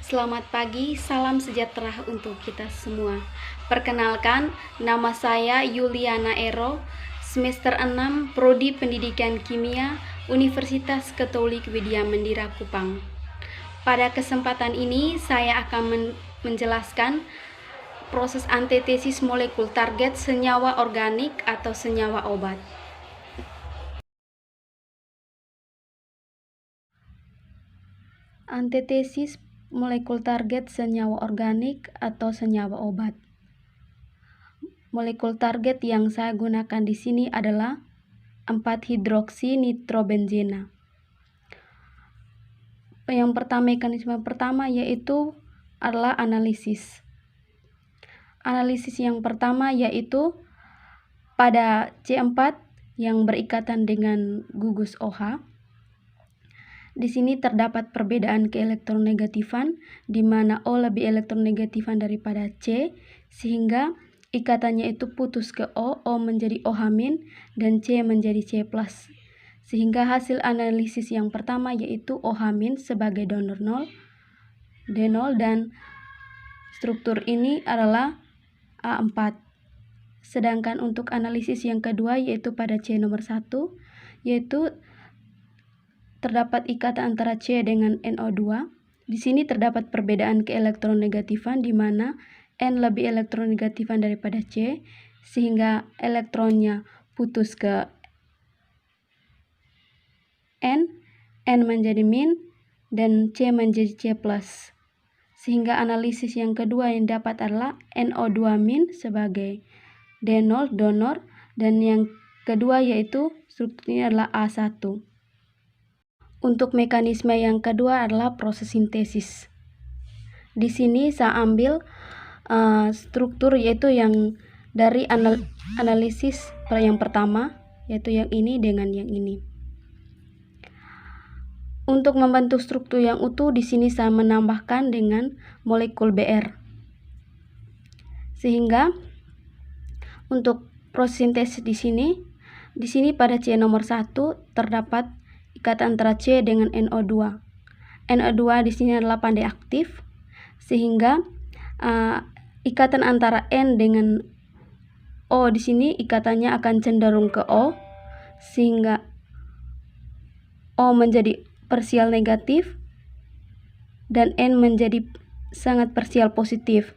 Selamat pagi, salam sejahtera untuk kita semua. Perkenalkan, nama saya Yuliana Ero, semester 6, Prodi Pendidikan Kimia, Universitas Katolik Widya Mandira Kupang. Pada kesempatan ini, saya akan menjelaskan proses antitesis molekul target senyawa organik atau senyawa obat. Antitesis molekul target senyawa organik atau senyawa obat. Molekul target yang saya gunakan di sini adalah 4-hidroksinitrobenzena. Yang pertama, mekanisme pertama yaitu adalah analisis. Analisis yang pertama yaitu pada C4 yang berikatan dengan gugus OH. Di sini terdapat perbedaan keelektronegatifan di mana O lebih elektronegatifan daripada C, sehingga ikatannya itu putus ke O menjadi OH- dan C menjadi C+. Sehingga hasil analisis yang pertama yaitu OH- sebagai donor 0, D0, dan struktur ini adalah A4. Sedangkan untuk analisis yang kedua yaitu pada C nomor 1, yaitu terdapat ikatan antara C dengan NO2. Di sini terdapat perbedaan keelektronegatifan di mana N lebih elektronegatifan daripada C, sehingga elektronnya putus ke N menjadi min, dan C menjadi C+. Sehingga analisis yang kedua yang dapat adalah NO2- sebagai D0 donor, dan yang kedua yaitu strukturnya adalah A1. Untuk mekanisme yang kedua adalah proses sintesis. Di sini saya ambil struktur yaitu yang dari analisis yang pertama, yaitu yang ini dengan yang ini. Untuk membentuk struktur yang utuh, di sini saya menambahkan dengan molekul Br. Sehingga untuk proses sintesis di sini pada C nomor 1 terdapat ikatan antara C dengan NO2. NO2 di sini adalah pandai aktif, sehingga ikatan antara N dengan O di sini ikatannya akan cenderung ke O, sehingga O menjadi parsial negatif dan N menjadi sangat parsial positif.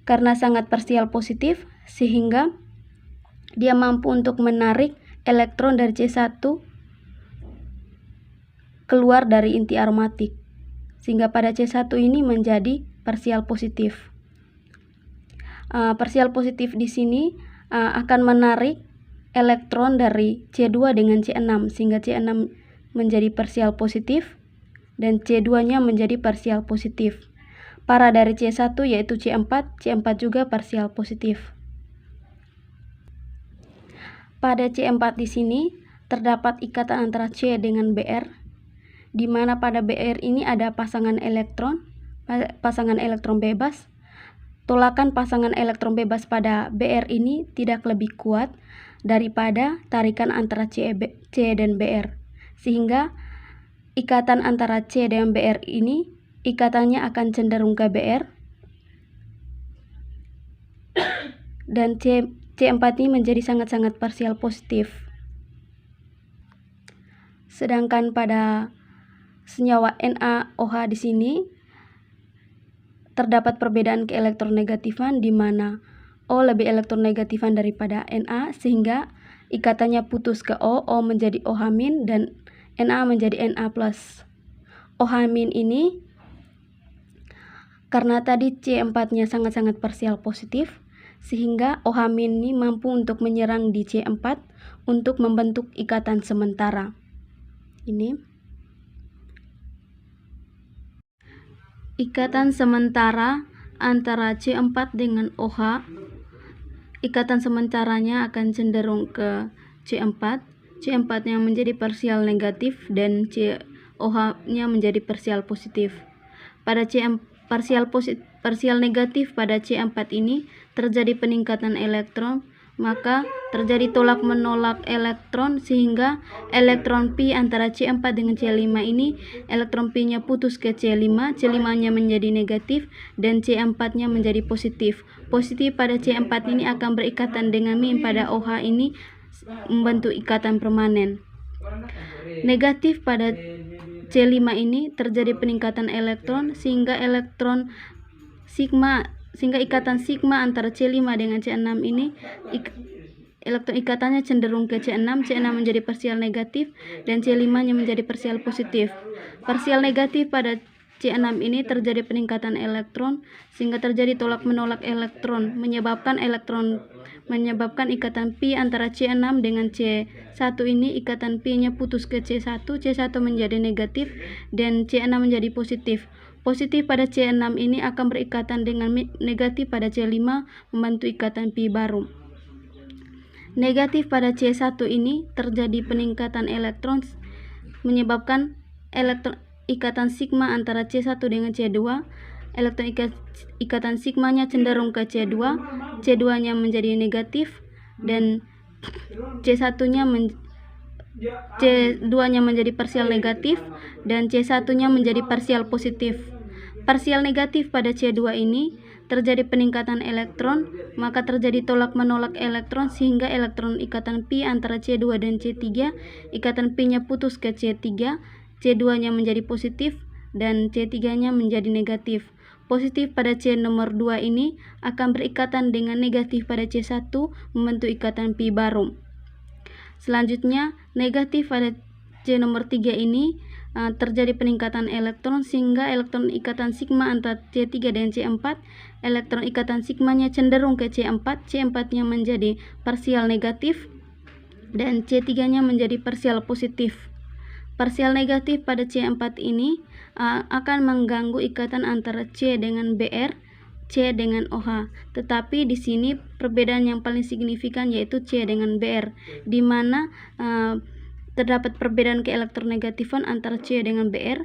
Karena sangat parsial positif, sehingga dia mampu untuk menarik elektron dari C1 keluar dari inti aromatik, sehingga pada C1 ini menjadi parsial positif. Parsial positif di sini akan menarik elektron dari C2 dengan C6, sehingga C6 menjadi parsial positif dan C2-nya menjadi parsial positif. Para dari C1 yaitu C4 juga parsial positif. Pada C4 di sini terdapat ikatan antara C dengan Br, di mana pada Br ini ada pasangan elektron bebas. Tolakan pasangan elektron bebas pada Br ini tidak lebih kuat daripada tarikan antara C dan Br, sehingga ikatan antara C dan Br ini ikatannya akan cenderung ke Br, dan C4 ini menjadi sangat-sangat parsial positif. Sedangkan pada senyawa NaOH di sini terdapat perbedaan keelektronegatifan di mana O lebih elektronegatifan daripada Na, sehingga ikatannya putus ke O menjadi OH- dan Na menjadi Na+. OH- ini karena tadi C4-nya sangat-sangat parsial positif, sehingga OH- ini mampu untuk menyerang di C4 untuk membentuk ikatan sementara. Ini ikatan sementara antara C4 dengan OH. Ikatan sementaranya akan cenderung ke C4. C4-nya menjadi parsial negatif dan OH-nya menjadi parsial positif. Pada parsial negatif pada C4 ini terjadi peningkatan elektron maka terjadi tolak menolak elektron sehingga elektron pi antara C4 dengan C5 ini elektron pi-nya putus ke C5, C5-nya menjadi negatif dan C4-nya menjadi positif. Positif pada C4 ini akan berikatan dengan min pada OH ini membentuk ikatan permanen. Negatif pada C5 ini terjadi peningkatan elektron sehingga ikatan sigma antara C5 dengan C6 ini elektron ikatannya cenderung ke C6, C6 menjadi parsial negatif dan C5-nya menjadi parsial positif. Parsial negatif pada C6 ini terjadi peningkatan elektron sehingga terjadi tolak menolak elektron menyebabkan ikatan pi antara C6 dengan C1 ini ikatan pi-nya putus ke C1 menjadi negatif dan C6 menjadi positif. Positif pada C6 ini akan berikatan dengan negatif pada C5 membentuk ikatan pi baru. Negatif pada C1 ini terjadi peningkatan elektron menyebabkan ikatan sigma antara C1 dengan C2. Elektron ikatan sigmanya cenderung ke C2, C2-nya menjadi negatif dan C2-nya menjadi parsial negatif dan C1-nya menjadi parsial positif. Parsial negatif pada C2 ini terjadi peningkatan elektron, maka terjadi tolak menolak elektron sehingga elektron ikatan pi antara C2 dan C3, ikatan pi-nya putus ke C3, C2-nya menjadi positif dan C3-nya menjadi negatif. Positif pada C nomor 2 ini akan berikatan dengan negatif pada C1 membentuk ikatan pi baru. Selanjutnya, negatif pada C nomor 3 ini terjadi peningkatan elektron sehingga elektron ikatan sigma antara C3 dan C4, elektron ikatan sigmanya cenderung ke C4, C4-nya menjadi parsial negatif dan C3-nya menjadi parsial positif. Parsial negatif pada C4 ini akan mengganggu ikatan antara C dengan Br, C dengan OH. Tetapi di sini perbedaan yang paling signifikan yaitu C dengan Br, di mana terdapat perbedaan keelektronegatifan antara C dengan Br.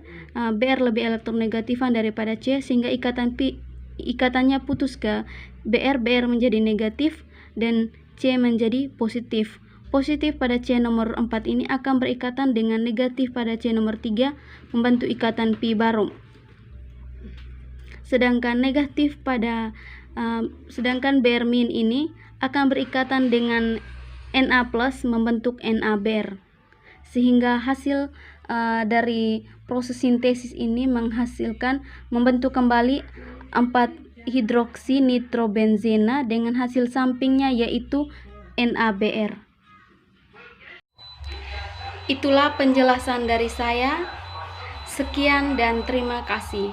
Br lebih elektronegatifan daripada C sehingga ikatannya putus ke Br menjadi negatif dan C menjadi positif. Positif pada C nomor 4 ini akan berikatan dengan negatif pada C nomor 3 membentuk ikatan pi baru. Sedangkan Br min ini akan berikatan dengan Na plus membentuk Na Br. Sehingga hasil dari proses sintesis ini membentuk kembali 4 hidroksi nitrobenzena dengan hasil sampingnya yaitu NaBr. Itulah penjelasan dari saya. Sekian dan terima kasih.